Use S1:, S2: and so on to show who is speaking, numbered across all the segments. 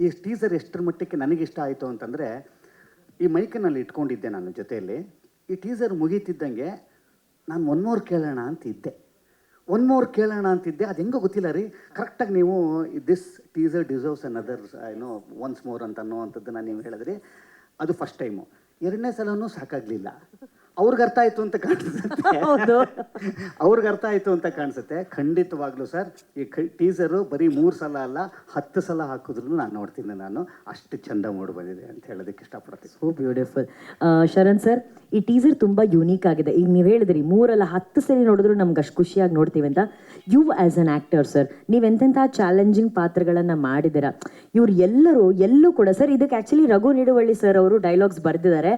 S1: ಈ ಟೀಸರ್ ಎಷ್ಟರ ಮಟ್ಟಕ್ಕೆ ನನಗಿಷ್ಟ ಆಯಿತು ಅಂತಂದರೆ, ಈ ಮೈಕನಲ್ಲಿ ಇಟ್ಕೊಂಡಿದ್ದೆ ನಾನು ಜೊತೆಯಲ್ಲಿ. ಈ ಟೀಸರ್ ಮುಗೀತಿದ್ದಂಗೆ ನಾನು ಒನ್ ಮೋರ್ ಕೇಳೋಣ ಅಂತಿದ್ದೆ. ಅದು ಹೆಂಗೋ ಗೊತ್ತಿಲ್ಲ ರೀ. ಕರೆಕ್ಟಾಗಿ ನೀವು this teaser deserves another once more ಅಂತ ಅನ್ನೋವಂಥದ್ದನ್ನು ನೀವು ಹೇಳಿದ್ರಿ. ಅದು ಫಸ್ಟ್ ಟೈಮು. ಎರಡನೇ ಸಲನೂ ಸಾಕಾಗಲಿಲ್ಲ. ಅವ್ರಿಗೆ ಅರ್ಥ ಆಯಿತು ಅಂತ ಕಾಣಿಸುತ್ತೆ. ಖಂಡಿತವಾಗ್ಲೂ ಸರ್, ಈ ಟೀಸರು ಬರೀ 3 ಸಲ ಅಲ್ಲ 10 ಸಲ ಹಾಕಿದ್ರು ನಾನು ನೋಡ್ತೀನಿ. ನಾನು ಅಷ್ಟು ಚಂದ ಮೂಡಿ ಬಂದಿದೆ ಅಂತ ಹೇಳೋದಕ್ಕೆ ಇಷ್ಟಪಡ್ತೀನಿ.
S2: So beautiful. ಶರಣ್ ಸರ್, ಈ ಟೀಸರ್ ತುಂಬ ಯೂನಿಕ್ ಆಗಿದೆ. ಈಗ ನೀವು ಹೇಳಿದ್ರಿ 3 ಅಲ್ಲ 10 ಸಲ ನೋಡಿದ್ರು ನಮ್ಗೆ ಅಷ್ಟು ಖುಷಿಯಾಗಿ ನೋಡ್ತೀವಿ ಅಂತ. You as an actor sir, ನೀವೆಂತೆಂಥ ಚಾಲೆಂಜಿಂಗ್ ಪಾತ್ರಗಳನ್ನು ಮಾಡಿದ್ದೀರಾ. ಇವ್ರು ಎಲ್ಲೂ ಕೂಡ ಸರ್, ಇದಕ್ಕೆ ಆ್ಯಕ್ಚುಲಿ ರಘು ನಿಡುವಳ್ಳಿ ಸರ್ ಅವರು ಡೈಲಾಗ್ಸ್ ಬರೆದಿದ್ದಾರೆ.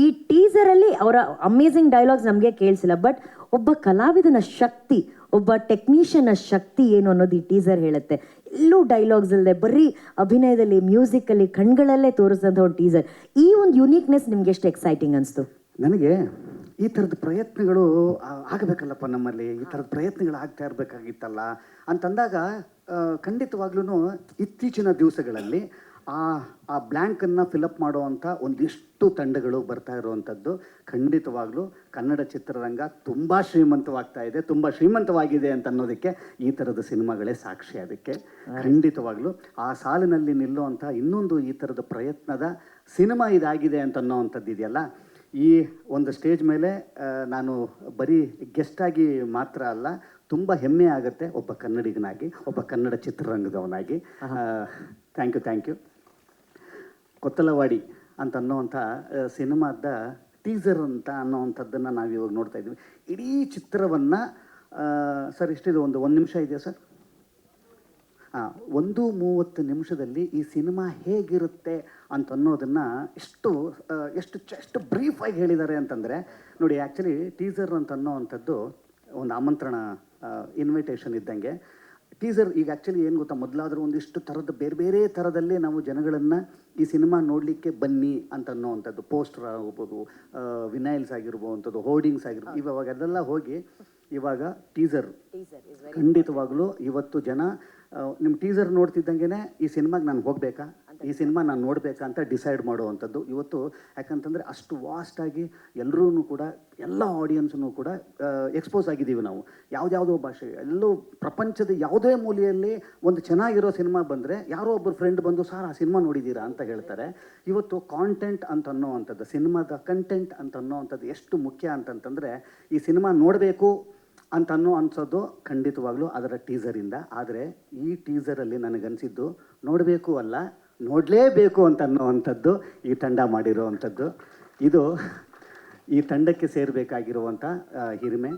S2: ಈ ಟೀಸರಲ್ಲಿ ಅವರ ಅಮೇಝಿಂಗ್ ಡೈಲಾಗ್ಸ್ ನಮಗೆ ಕೇಳಿಸಿಲ್ಲ, ಬಟ್ ಒಬ್ಬ ಕಲಾವಿದನ ಶಕ್ತಿ, ಒಬ್ಬ ಟೆಕ್ನಿಷಿಯನ್ನ ಶಕ್ತಿ ಏನು ಅನ್ನೋದು ಈ ಟೀಸರ್ ಹೇಳುತ್ತೆ. ಎಲ್ಲೂ ಡೈಲಾಗ್ಸ್ ಇಲ್ಲದೆ ಬರೀ ಅಭಿನಯದಲ್ಲಿ, ಮ್ಯೂಸಿಕಲ್ಲಿ, ಕಣ್ಗಳಲ್ಲೇ ತೋರಿಸಿದಂಥ ಒಂದು ಟೀಸರ್. ಈ ಒಂದು ಯುನೀಕ್ನೆಸ್ ನಿಮ್ಗೆ ಎಷ್ಟು ಎಕ್ಸೈಟಿಂಗ್ ಅನಿಸ್ತು?
S1: ನನಗೆ ಈ ಥರದ ಪ್ರಯತ್ನಗಳು ಆಗಬೇಕಲ್ಲಪ್ಪ, ನಮ್ಮಲ್ಲಿ ಈ ಥರದ ಪ್ರಯತ್ನಗಳು ಆಗ್ತಾ ಇರಬೇಕಾಗಿತ್ತಲ್ಲ ಅಂತಂದಾಗ, ಖಂಡಿತವಾಗ್ಲೂ ಇತ್ತೀಚಿನ ದಿವಸಗಳಲ್ಲಿ ಆ ಬ್ಲ್ಯಾಂಕನ್ನು ಫಿಲಪ್ ಮಾಡುವಂಥ ಒಂದಿಷ್ಟು ತಂಡಗಳು ಬರ್ತಾ ಇರುವಂಥದ್ದು ಖಂಡಿತವಾಗ್ಲೂ ಕನ್ನಡ ಚಿತ್ರರಂಗ ತುಂಬ ಶ್ರೀಮಂತವಾಗ್ತಾ ಇದೆ, ತುಂಬ ಶ್ರೀಮಂತವಾಗಿದೆ ಅಂತ ಅನ್ನೋದಕ್ಕೆ ಈ ಥರದ ಸಿನಿಮಾಗಳೇ ಸಾಕ್ಷಿ. ಅದಕ್ಕೆ ಖಂಡಿತವಾಗ್ಲೂ ಆ ಸಾಲಿನಲ್ಲಿ ನಿಲ್ಲುವಂಥ ಇನ್ನೊಂದು ಈ ಥರದ ಪ್ರಯತ್ನದ ಸಿನಿಮಾ ಇದಾಗಿದೆ ಅಂತ ಅನ್ನೋವಂಥದ್ದು ಇದೆಯಲ್ಲ. ಈ ಒಂದು ಸ್ಟೇಜ್ ಮೇಲೆ ನಾನು ಬರೀ ಗೆಸ್ಟಾಗಿ ಮಾತ್ರ ಅಲ್ಲ, ತುಂಬ ಹೆಮ್ಮೆ ಆಗುತ್ತೆ ಒಬ್ಬ ಕನ್ನಡಿಗನಾಗಿ, ಒಬ್ಬ ಕನ್ನಡ ಚಿತ್ರರಂಗದವನಾಗಿ. Thank you. ಕೊತ್ತಲವಾಡಿ ಅಂತ ಅನ್ನೋವಂಥ ಸಿನಿಮಾದ ಟೀಸರ್ ಅಂತ ಅನ್ನೋವಂಥದ್ದನ್ನು ನಾವು ಇವಾಗ ನೋಡ್ತಾ ಇದ್ವಿ. ಇಡೀ ಚಿತ್ರವನ್ನು ಸರ್ ಇಷ್ಟಿದೆ, ಒಂದು ನಿಮಿಷ ಇದೆಯಾ ಸರ್? 1:30 ನಿಮಿಷದಲ್ಲಿ ಈ ಸಿನಿಮಾ ಹೇಗಿರುತ್ತೆ ಅಂತ ಅನ್ನೋದನ್ನು ಎಷ್ಟು ಬ್ರೀಫಾಗಿ ಹೇಳಿದ್ದಾರೆ ಅಂತಂದರೆ ನೋಡಿ. ಆ್ಯಕ್ಚುಲಿ ಟೀಸರ್ ಅಂತ ಅನ್ನೋವಂಥದ್ದು ಒಂದು ಆಮಂತ್ರಣ, ಇನ್ವಿಟೇಷನ್ ಇದ್ದಂಗೆ. ಟೀಸರ್ ಈಗ ಆ್ಯಕ್ಚುಲಿ ಏನು ಗೊತ್ತಾ, ಮೊದಲಾದರೂ ಒಂದಿಷ್ಟು ಥರದ ಬೇರೆ ಥರದಲ್ಲೇ ನಾವು ಜನಗಳನ್ನು ಈ ಸಿನಿಮಾ ನೋಡಲಿಕ್ಕೆ ಬನ್ನಿ ಅಂತ ಅನ್ನೋವಂಥದ್ದು, ಪೋಸ್ಟರ್ ಆಗ್ಬೋದು, ವಿನೈಲ್ಸ್ ಆಗಿರ್ಬೋವಂಥದ್ದು, ಹೋರ್ಡಿಂಗ್ಸ್ ಆಗಿರ್ಬೋದು, ಇವಾಗೆಲ್ಲ ಹೋಗಿ ಇವಾಗ ಟೀಸರ್ ಖಂಡಿತವಾಗ್ಲೂ ಇವತ್ತು ಜನ ನಿಮ್ಮ ಟೀಸರ್ ನೋಡ್ತಿದ್ದಂಗೆ ಈ ಸಿನಿಮಾಗೆ ನಾನು ಹೋಗಬೇಕಾ, ಈ ಸಿನಿಮಾ ನಾನು ನೋಡಬೇಕಾ ಅಂತ ಡಿಸೈಡ್ ಮಾಡುವಂಥದ್ದು ಇವತ್ತು. ಯಾಕಂತಂದರೆ ಅಷ್ಟು ವಾಸ್ಟಾಗಿ ಎಲ್ಲರೂ ಕೂಡ, ಎಲ್ಲ ಆಡಿಯನ್ಸನ್ನು ಕೂಡ ಎಕ್ಸ್ಪೋಸ್ ಆಗಿದ್ದೀವಿ ನಾವು. ಯಾವುದ್ಯಾವುದೋ ಭಾಷೆ, ಎಲ್ಲೋ ಪ್ರಪಂಚದ ಯಾವುದೇ ಮೂಲೆಯಲ್ಲಿ ಒಂದು ಚೆನ್ನಾಗಿರೋ ಸಿನಿಮಾ ಬಂದರೆ ಯಾರೋ ಒಬ್ಬರು ಫ್ರೆಂಡ್ ಬಂದು ಸರ್ ಆ ಸಿನಿಮಾ ನೋಡಿದ್ದೀರಾ ಅಂತ ಹೇಳ್ತಾರೆ. ಇವತ್ತು ಕಾಂಟೆಂಟ್ ಅಂತ ಅನ್ನೋವಂಥದ್ದು, ಸಿನಿಮಾದ ಕಂಟೆಂಟ್ ಅಂತ ಅನ್ನೋವಂಥದ್ದು ಎಷ್ಟು ಮುಖ್ಯ ಅಂತಂತಂದರೆ, ಈ ಸಿನಿಮಾ ನೋಡಬೇಕು ಅಂತ ಅನ್ಸೋದು ಖಂಡಿತವಾಗ್ಲೂ ಅದರ ಟೀಸರಿಂದ. ಆದರೆ ಈ ಟೀಸರಲ್ಲಿ ನನಗನ್ಸಿದ್ದು ನೋಡಬೇಕು ಅಲ್ಲ, ನೋಡಲೇಬೇಕು ಅಂತ ಅನ್ನೋವಂಥದ್ದು ಈ ತಂಡ ಮಾಡಿರೋವಂಥದ್ದು. ಇದು ಈ ತಂಡಕ್ಕೆ ಸೇರಬೇಕಾಗಿರುವಂಥ ಹಿರಿಮೆ.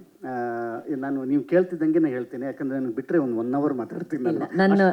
S1: ನೀವು ಕೇಳ್ತಿದ್ದಂಗೆ ಹೇಳ್ತೀನಿ, ಯಾಕಂದರೆ ನನಗೆ ಬಿಟ್ಟರೆ ಒಂದು 1 hour ಮಾತಾಡ್ತೀನಿ ನಾನು.